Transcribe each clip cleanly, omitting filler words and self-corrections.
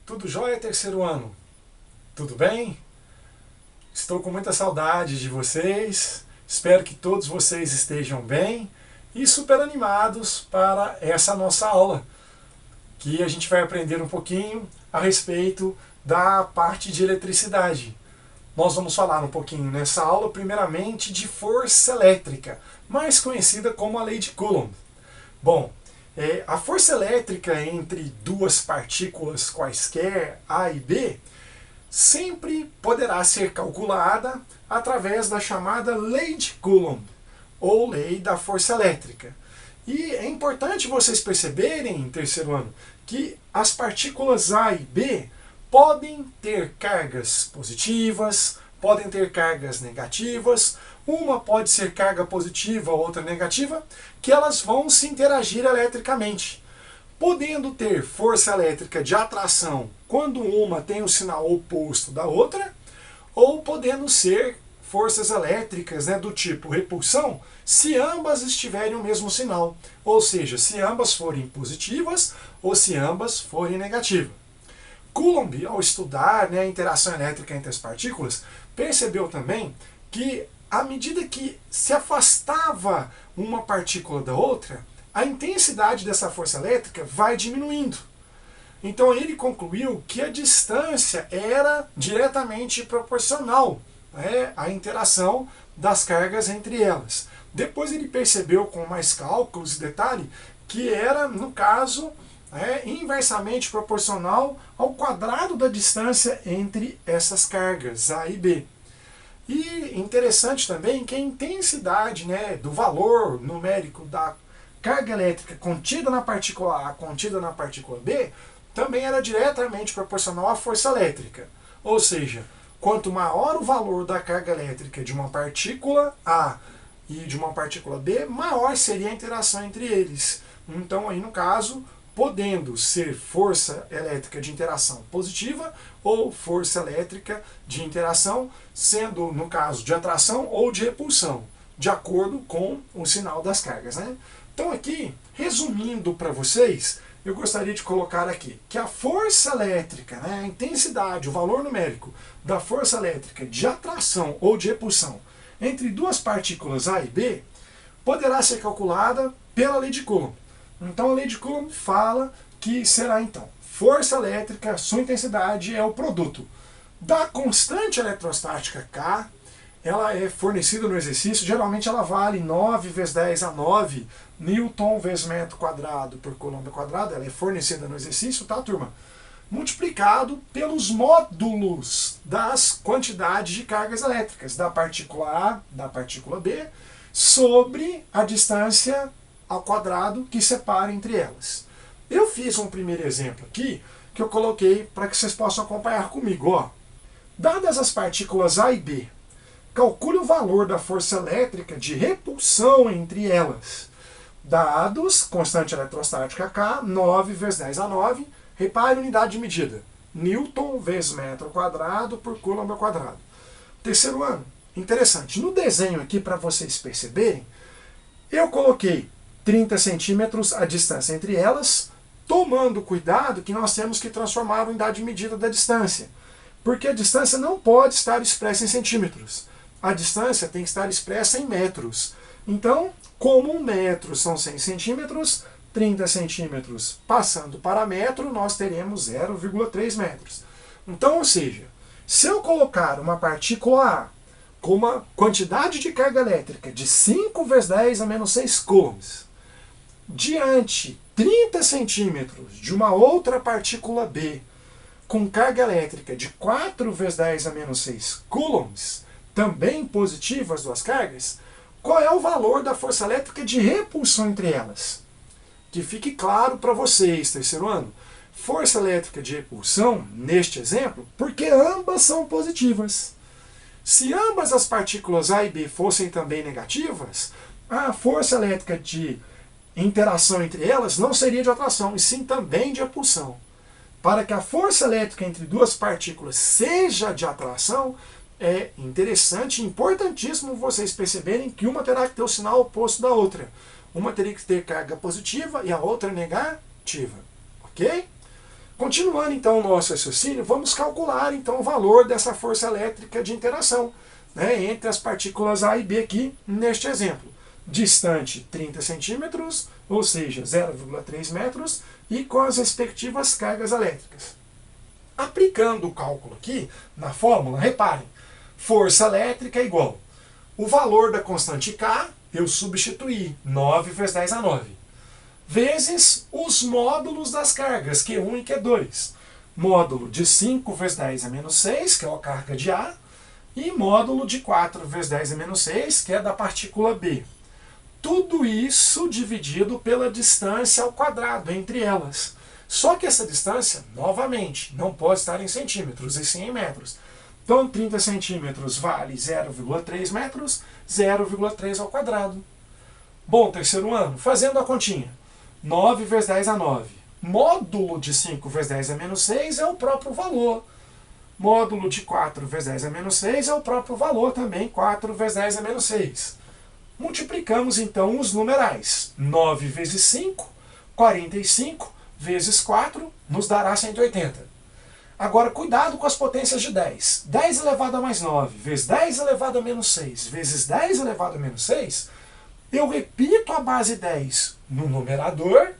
Tudo jóia, terceiro ano? Tudo bem? Estou com muita saudade de vocês. Espero que todos vocês estejam bem e super animados para essa nossa aula, que a gente vai aprender um pouquinho a respeito da parte de eletricidade. Nós vamos falar um pouquinho nessa aula, primeiramente, de força elétrica, mais conhecida como a lei de Coulomb. Bom, a força elétrica entre duas partículas quaisquer, A e B, sempre poderá ser calculada através da chamada lei de Coulomb, ou lei da força elétrica. E é importante vocês perceberem, em terceiro ano, que as partículas A e B podem ter cargas positivas, podem ter cargas negativas, uma pode ser carga positiva, outra negativa, que elas vão se interagir eletricamente, podendo ter força elétrica de atração quando uma tem o sinal oposto da outra, ou podendo ser forças elétricas do tipo repulsão, se ambas estiverem o mesmo sinal, ou seja, se ambas forem positivas ou se ambas forem negativas. Coulomb, ao estudar a interação elétrica entre as partículas, percebeu também que, à medida que se afastava uma partícula da outra, a intensidade dessa força elétrica vai diminuindo. Então ele concluiu que a distância era diretamente proporcional à interação das cargas entre elas. Depois ele percebeu com mais cálculos e detalhe que era, no caso, inversamente proporcional ao quadrado da distância entre essas cargas, A e B. E interessante também que a intensidade do valor numérico da carga elétrica contida na partícula A, contida na partícula B, também era diretamente proporcional à força elétrica. Ou seja, quanto maior o valor da carga elétrica de uma partícula A e de uma partícula B, maior seria a interação entre eles. Então, aí no caso, podendo ser força elétrica de interação positiva ou força elétrica de interação, sendo no caso de atração ou de repulsão, de acordo com o sinal das cargas. Então aqui, resumindo para vocês, eu gostaria de colocar aqui que a força elétrica, a intensidade, o valor numérico da força elétrica de atração ou de repulsão entre duas partículas A e B poderá ser calculada pela lei de Coulomb. Então a lei de Coulomb fala que será então força elétrica, sua intensidade é o produto da constante eletrostática K. Ela é fornecida no exercício, geralmente ela vale 9 vezes 10 a 9 Newton vezes metro quadrado por Coulomb quadrado, ela é fornecida no exercício, tá, turma? Multiplicado pelos módulos das quantidades de cargas elétricas da partícula A, da partícula B, sobre a distância ao quadrado que separa entre elas. Eu fiz um primeiro exemplo aqui, que eu coloquei para que vocês possam acompanhar comigo. Dadas as partículas A e B, calcule o valor da força elétrica de repulsão entre elas. Dados, constante eletrostática K, 9 vezes 10 a 9, repare unidade de medida, Newton vezes metro quadrado por Coulomb ao quadrado. Terceiro ano, interessante, no desenho aqui para vocês perceberem, eu coloquei 30 centímetros a distância entre elas, tomando cuidado que nós temos que transformar a unidade de medida da distância, porque a distância não pode estar expressa em centímetros. A distância tem que estar expressa em metros. Então, como 1 metro são 100 centímetros, 30 centímetros passando para metro, nós teremos 0,3 metros. Então, ou seja, se eu colocar uma partícula A com uma quantidade de carga elétrica de 5 vezes 10 a menos 6 coulombs, diante 30 centímetros de uma outra partícula B com carga elétrica de 4 vezes 10 a menos 6 coulombs, também positivas as duas cargas, qual é o valor da força elétrica de repulsão entre elas? Que fique claro para vocês, terceiro ano, força elétrica de repulsão, neste exemplo, porque ambas são positivas. Se ambas as partículas A e B fossem também negativas, a força elétrica de interação entre elas não seria de atração, e sim também de repulsão. Para que a força elétrica entre duas partículas seja de atração, é interessante e importantíssimo vocês perceberem que uma terá que ter o sinal oposto da outra. Uma teria que ter carga positiva e a outra negativa. Ok? Continuando então o nosso raciocínio, vamos calcular então o valor dessa força elétrica de interação, né, entre as partículas A e B aqui neste exemplo. Distante 30 centímetros, ou seja, 0,3 metros, e com as respectivas cargas elétricas. Aplicando o cálculo aqui na fórmula, reparem, força elétrica é igual. O valor da constante K, eu substituí 9 vezes 10 a 9, vezes os módulos das cargas, Q1 e Q2. Módulo de 5 vezes 10 a menos 6, que é a carga de A, e módulo de 4 vezes 10 a menos 6, que é da partícula B. Tudo isso dividido pela distância ao quadrado entre elas. Só que essa distância, novamente, não pode estar em centímetros, e sim em metros. Então, 30 centímetros vale 0,3 metros, 0,3 ao quadrado. Bom, terceiro ano, fazendo a continha. 9 vezes 10 a 9. Módulo de 5 vezes 10 a menos 6 é o próprio valor. Módulo de 4 vezes 10 a menos 6 é o próprio valor também, 4 vezes 10 a menos 6. Multiplicamos então os numerais. 9 vezes 5, 45, vezes 4, nos dará 180. Agora, cuidado com as potências de 10. 10 elevado a mais 9, vezes 10 elevado a menos 6, vezes 10 elevado a menos 6, eu repito a base 10 no numerador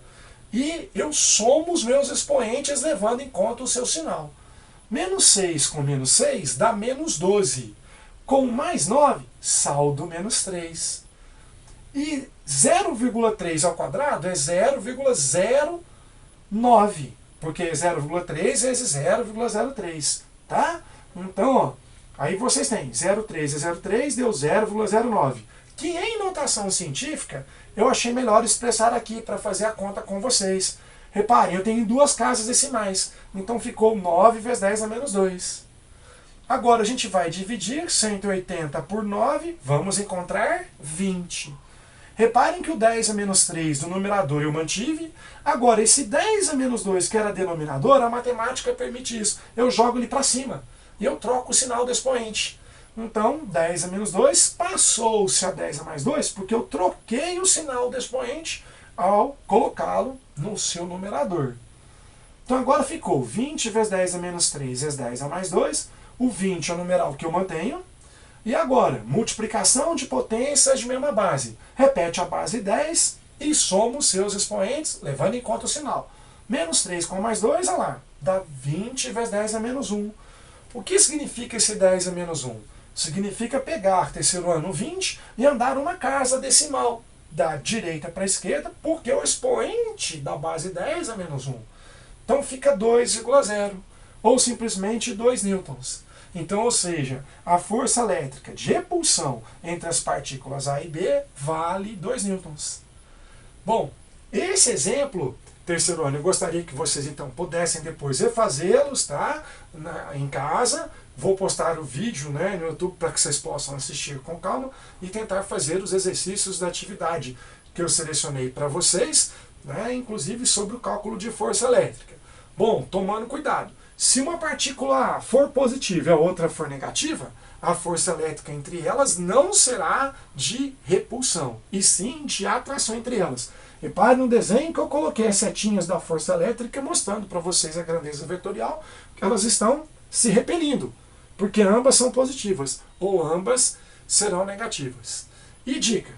e eu somo os meus expoentes levando em conta o seu sinal. Menos 6 com menos 6 dá menos 12. Com mais 9, saldo menos 3. E 0,3 ao quadrado é 0,09, porque é 0,3 vezes 0,03, tá? Então, ó, aí vocês têm 0,3 vezes 0,3 deu 0,09, que em notação científica eu achei melhor expressar aqui para fazer a conta com vocês. Reparem, eu tenho duas casas decimais, então ficou 9 vezes 10 a menos 2. Agora a gente vai dividir 180 por 9, vamos encontrar 20. Reparem que o 10 a menos 3 do numerador eu mantive. Agora, esse 10 a menos 2 que era denominador, a matemática permite isso. Eu jogo ele para cima e eu troco o sinal do expoente. Então, 10 a menos 2 passou-se a 10 a mais 2 porque eu troquei o sinal do expoente ao colocá-lo no seu numerador. Então agora ficou 20 vezes 10 a menos 3 vezes 10 a mais 2. O 20 é o numeral que eu mantenho. E agora, multiplicação de potências de mesma base. Repete a base 10 e soma os seus expoentes, levando em conta o sinal. Menos 3 com mais 2, olha lá, dá 20 vezes 10 a menos 1. O que significa esse 10 a menos 1? Significa pegar, terceiro ano, 20 e andar uma casa decimal, da direita para a esquerda, porque o expoente da base 10 a menos 1. Então fica 2,0, ou simplesmente 2 newtons. Então, ou seja, a força elétrica de repulsão entre as partículas A e B vale 2 newtons. Bom, esse exemplo, terceiro ano, eu gostaria que vocês então pudessem depois refazê-los, tá? Em casa. Vou postar o vídeo, né, no YouTube para que vocês possam assistir com calma e tentar fazer os exercícios da atividade que eu selecionei para vocês, né, inclusive sobre o cálculo de força elétrica. Bom, tomando cuidado. Se uma partícula A for positiva e a outra for negativa, a força elétrica entre elas não será de repulsão, e sim de atração entre elas. Repare no desenho que eu coloquei as setinhas da força elétrica mostrando para vocês a grandeza vetorial, que elas estão se repelindo, porque ambas são positivas, ou ambas serão negativas. E dica,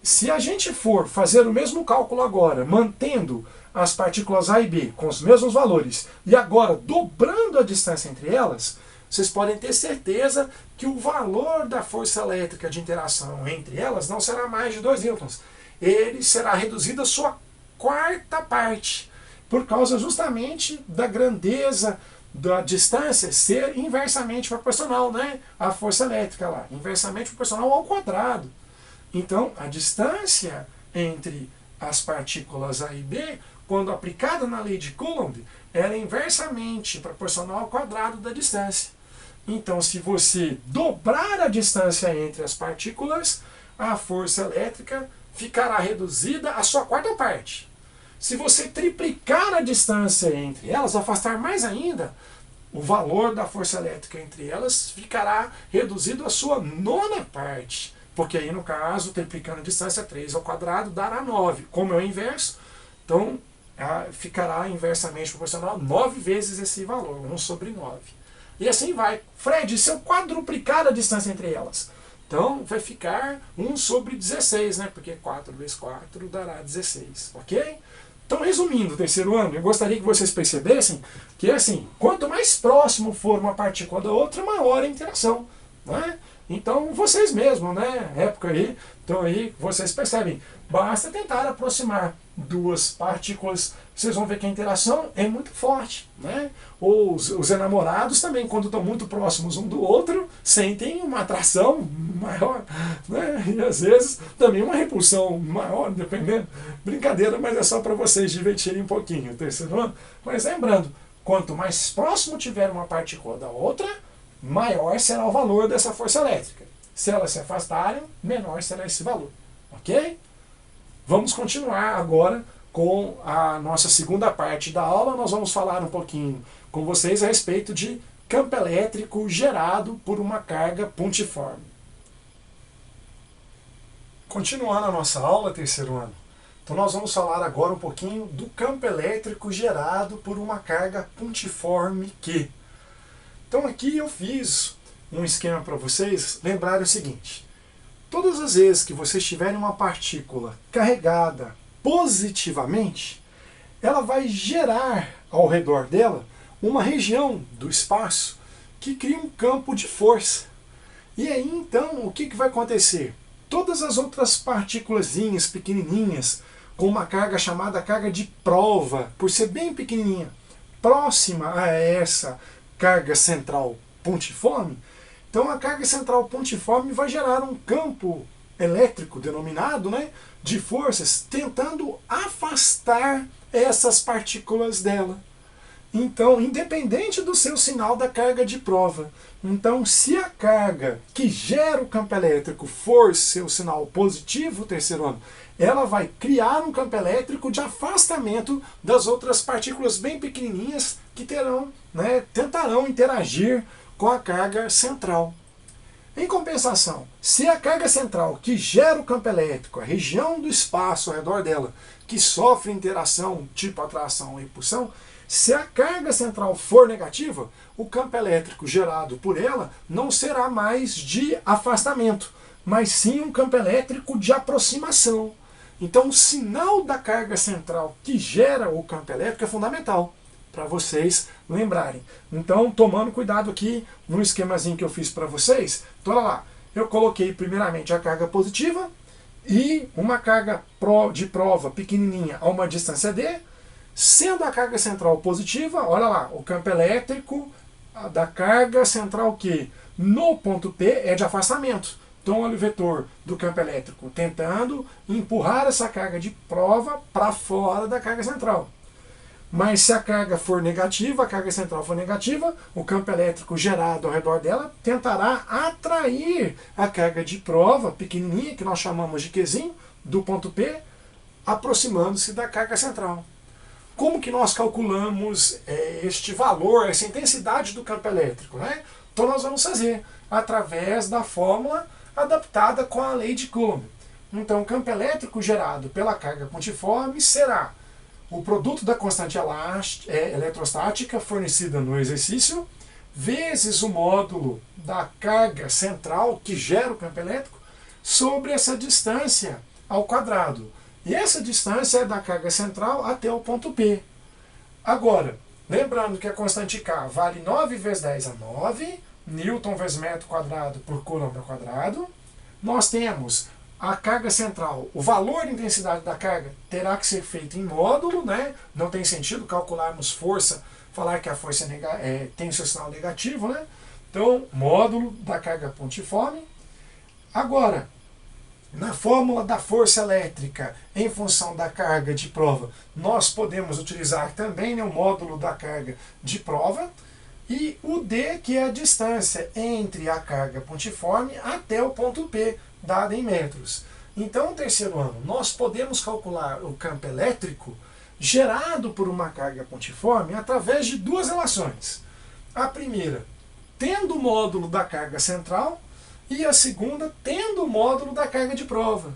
se a gente for fazer o mesmo cálculo agora, mantendo as partículas A e B com os mesmos valores, e agora dobrando a distância entre elas, vocês podem ter certeza que o valor da força elétrica de interação entre elas não será mais de 2 newtons. Ele será reduzido à sua quarta parte, por causa justamente da grandeza da distância ser inversamente proporcional, né? A força elétrica lá, inversamente proporcional ao quadrado. Então, a distância entre as partículas A e B, quando aplicada na lei de Coulomb, ela é inversamente proporcional ao quadrado da distância. Então, se você dobrar a distância entre as partículas, a força elétrica ficará reduzida à sua quarta parte. Se você triplicar a distância entre elas, afastar mais ainda, o valor da força elétrica entre elas ficará reduzido à sua nona parte. Porque aí, no caso, triplicando a distância, 3 ao quadrado dará 9. Como é o inverso, então ficará inversamente proporcional a 9 vezes esse valor, 1 sobre 9. E assim vai. Fred, se eu quadruplicar a distância entre elas? Então vai ficar 1 sobre 16, né? Porque 4 vezes 4 dará 16, ok? Então, resumindo, terceiro ano, eu gostaria que vocês percebessem que, assim, quanto mais próximo for uma partícula da outra, maior a interação, né? Então, vocês mesmos, né, época aí, então aí vocês percebem, basta tentar aproximar duas partículas, vocês vão ver que a interação é muito forte, né? Os enamorados também, quando estão muito próximos um do outro, sentem uma atração maior, né? E às vezes também uma repulsão maior, dependendo. Brincadeira, mas é só para vocês divertirem um pouquinho, terceiro ano. Mas lembrando, quanto mais próximo tiver uma partícula da outra, maior será o valor dessa força elétrica. Se elas se afastarem, menor será esse valor. Ok? Vamos continuar agora com a nossa segunda parte da aula. Nós vamos falar um pouquinho com vocês a respeito de campo elétrico gerado por uma carga pontiforme. Continuando a nossa aula, terceiro ano. Então nós vamos falar agora um pouquinho do campo elétrico gerado por uma carga pontiforme Q. Então aqui eu fiz um esquema para vocês lembrarem o seguinte. Todas as vezes que vocês tiverem uma partícula carregada positivamente, ela vai gerar ao redor dela uma região do espaço que cria um campo de força. E aí então o que vai acontecer? Todas as outras partículazinhas pequenininhas com uma carga chamada carga de prova, por ser bem pequenininha, próxima a essa carga central pontiforme, então a carga central pontiforme vai gerar um campo elétrico denominado, né, de forças, tentando afastar essas partículas dela. Então, independente do seu sinal da carga de prova. Então, se a carga que gera o campo elétrico for seu sinal positivo, terceiro ano, ela vai criar um campo elétrico de afastamento das outras partículas bem pequenininhas que terão, né, tentarão interagir com a carga central. Em compensação, se a carga central que gera o campo elétrico, a região do espaço ao redor dela, que sofre interação tipo atração e repulsão, se a carga central for negativa, o campo elétrico gerado por ela não será mais de afastamento, mas sim um campo elétrico de aproximação. Então o sinal da carga central que gera o campo elétrico é fundamental para vocês lembrarem. Então, tomando cuidado aqui no esquemazinho que eu fiz para vocês, então olha lá, eu coloquei primeiramente a carga positiva e uma carga de prova pequenininha a uma distância d, sendo a carga central positiva, olha lá, o campo elétrico da carga central Q no ponto P é de afastamento. Então olha o vetor do campo elétrico tentando empurrar essa carga de prova para fora da carga central. Mas se a carga for negativa, a carga central for negativa, o campo elétrico gerado ao redor dela tentará atrair a carga de prova pequenininha, que nós chamamos de Qzinho, do ponto P, aproximando-se da carga central. Como que nós calculamos este valor, essa intensidade do campo elétrico, né? Então nós vamos fazer através da fórmula adaptada com a lei de Coulomb. Então o campo elétrico gerado pela carga pontiforme será o produto da constante eletrostática fornecida no exercício, vezes o módulo da carga central que gera o campo elétrico, sobre essa distância ao quadrado. E essa distância é da carga central até o ponto P. Agora, lembrando que a constante K vale 9 vezes 10 a 9, Newton vezes metro quadrado por Coulomb ao quadrado, nós temos a carga central, o valor de intensidade da carga terá que ser feito em módulo, né? Não tem sentido calcularmos força, falar que a força tem o seu sinal negativo, né? Então, módulo da carga pontiforme. Agora, na fórmula da força elétrica em função da carga de prova, nós podemos utilizar também, né, o módulo da carga de prova, e o D, que é a distância entre a carga pontiforme até o ponto P, dada em metros. Então, no terceiro ano, nós podemos calcular o campo elétrico gerado por uma carga pontiforme através de duas relações. A primeira, tendo o módulo da carga central, e a segunda, tendo o módulo da carga de prova.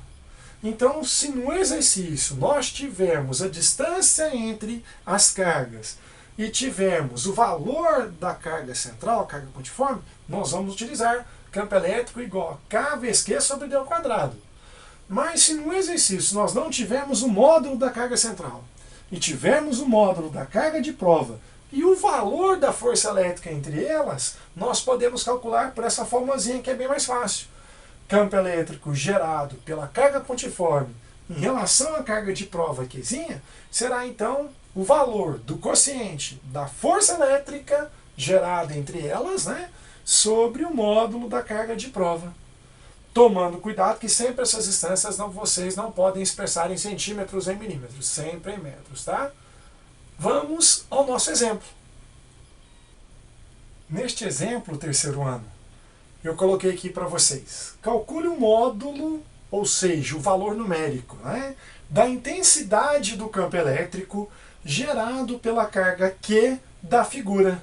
Então, se no exercício nós tivermos a distância entre as cargas e tivermos o valor da carga central, a carga pontiforme, nós vamos utilizar campo elétrico igual a K vezes Q sobre D ao quadrado. Mas se no exercício nós não tivermos o módulo da carga central e tivermos o módulo da carga de prova e o valor da força elétrica entre elas, nós podemos calcular por essa formulazinha que é bem mais fácil. Campo elétrico gerado pela carga pontiforme em relação à carga de prova Qzinha será então o valor do quociente da força elétrica gerada entre elas, né, sobre o módulo da carga de prova. Tomando cuidado que sempre essas distâncias vocês não podem expressar em centímetros ou em milímetros, sempre em metros, tá? Vamos ao nosso exemplo. Neste exemplo, terceiro ano, eu coloquei aqui para vocês. Calcule o módulo, ou seja, o valor numérico, né, da intensidade do campo elétrico gerado pela carga Q da figura.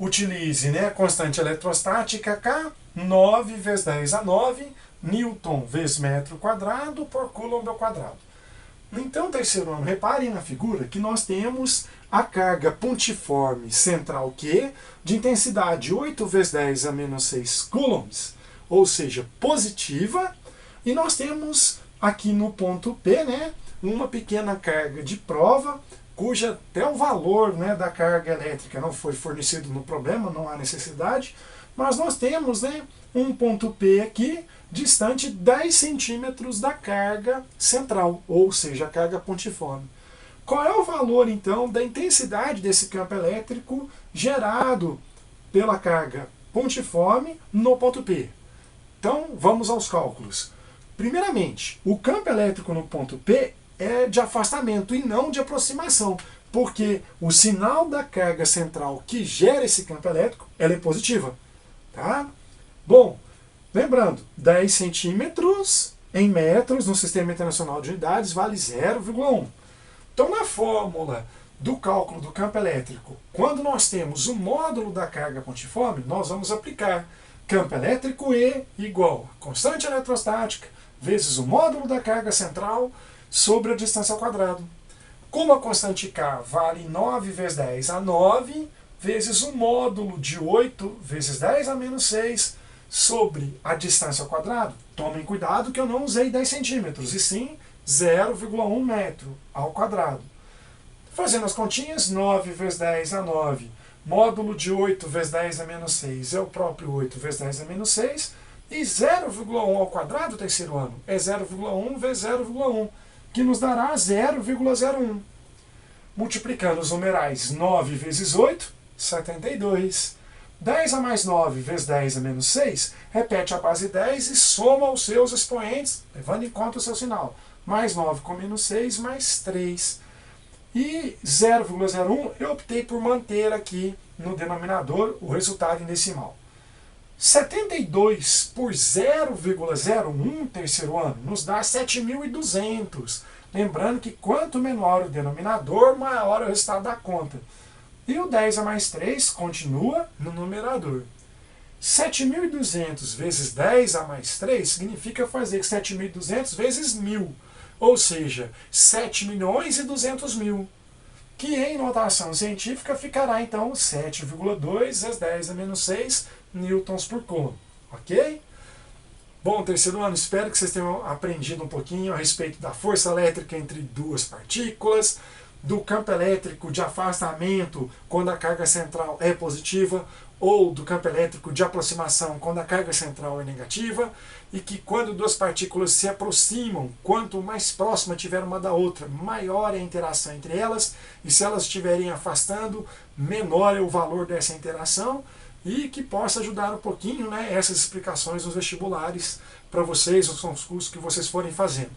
Utilize, né, a constante eletrostática K, 9 vezes 10 a 9, Newton vezes metro quadrado por Coulomb ao quadrado. Então, terceiro ano, reparem na figura que nós temos a carga pontiforme central Q de intensidade 8 vezes 10 a menos 6 coulombs, ou seja, positiva, e nós temos aqui no ponto P, né, uma pequena carga de prova, cuja até o valor, né, da carga elétrica não foi fornecido no problema, não há necessidade, mas nós temos, né, um ponto P aqui, distante 10 centímetros da carga central, ou seja, a carga pontiforme. Qual é o valor, então, da intensidade desse campo elétrico gerado pela carga pontiforme no ponto P? Então, vamos aos cálculos. Primeiramente, o campo elétrico no ponto P é de afastamento e não de aproximação, porque o sinal da carga central que gera esse campo elétrico, ela é positiva. Tá? Bom, lembrando, 10 centímetros em metros no Sistema Internacional de Unidades vale 0,1. Então, na fórmula do cálculo do campo elétrico, quando nós temos o módulo da carga pontiforme, nós vamos aplicar campo elétrico E igual a constante eletrostática vezes o módulo da carga central sobre a distância ao quadrado. Como a constante K vale 9 vezes 10 a 9, vezes o módulo de 8 vezes 10 a menos 6 sobre a distância ao quadrado, tomem cuidado que eu não usei 10 centímetros, e sim 0,1 metro ao quadrado. Fazendo as continhas, 9 vezes 10 a 9, módulo de 8 vezes 10 a menos 6 é o próprio 8 vezes 10 a menos 6, e 0,1 ao quadrado, terceiro ano, é 0,1 vezes 0,1, que nos dará 0,01. Multiplicando os numerais 9 vezes 8, 72. 10 a mais 9 vezes 10 a menos 6, repete a base 10 e soma os seus expoentes, levando em conta o seu sinal. Mais 9 com menos 6, mais 3. E 0,01 eu optei por manter aqui no denominador o resultado em decimal. 72 por 0,01, terceiro ano, nos dá 7.200. Lembrando que quanto menor o denominador, maior é o resultado da conta. E o 10 a mais 3 continua no numerador. 7.200 vezes 10 a mais 3 significa fazer 7.200 vezes 1.000. Ou seja, 7.200.000. Que em notação científica ficará então 7,2 vezes 10 a menos 6 newtons por coulomb. Ok? Bom, terceiro ano, espero que vocês tenham aprendido um pouquinho a respeito da força elétrica entre duas partículas, do campo elétrico de afastamento quando a carga central é positiva, ou do campo elétrico de aproximação quando a carga central é negativa, e que quando duas partículas se aproximam, quanto mais próxima tiver uma da outra, maior é a interação entre elas, e se elas estiverem afastando, menor é o valor dessa interação, e que possa ajudar um pouquinho, né, essas explicações nos vestibulares para vocês, os cursos que vocês forem fazendo.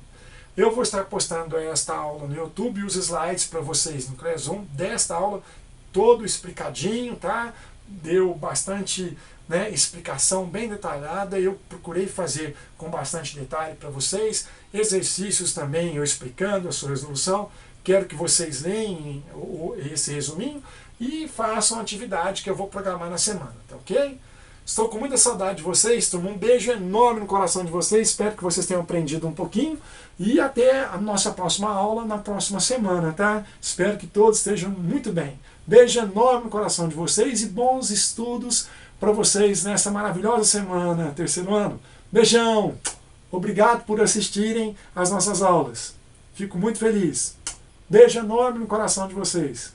Eu vou estar postando esta aula no YouTube e os slides para vocês no Classroom desta aula, todo explicadinho, tá? Deu bastante, né, explicação bem detalhada, eu procurei fazer com bastante detalhe para vocês, exercícios também eu explicando a sua resolução, quero que vocês leiam esse resuminho e façam a atividade que eu vou programar na semana, tá ok? Estou com muita saudade de vocês, turma. Um beijo enorme no coração de vocês. Espero que vocês tenham aprendido um pouquinho. E até a nossa próxima aula na próxima semana, tá? Espero que todos estejam muito bem. Beijo enorme no coração de vocês e bons estudos para vocês nessa maravilhosa semana, terceiro ano. Beijão! Obrigado por assistirem às nossas aulas. Fico muito feliz. Beijo enorme no coração de vocês.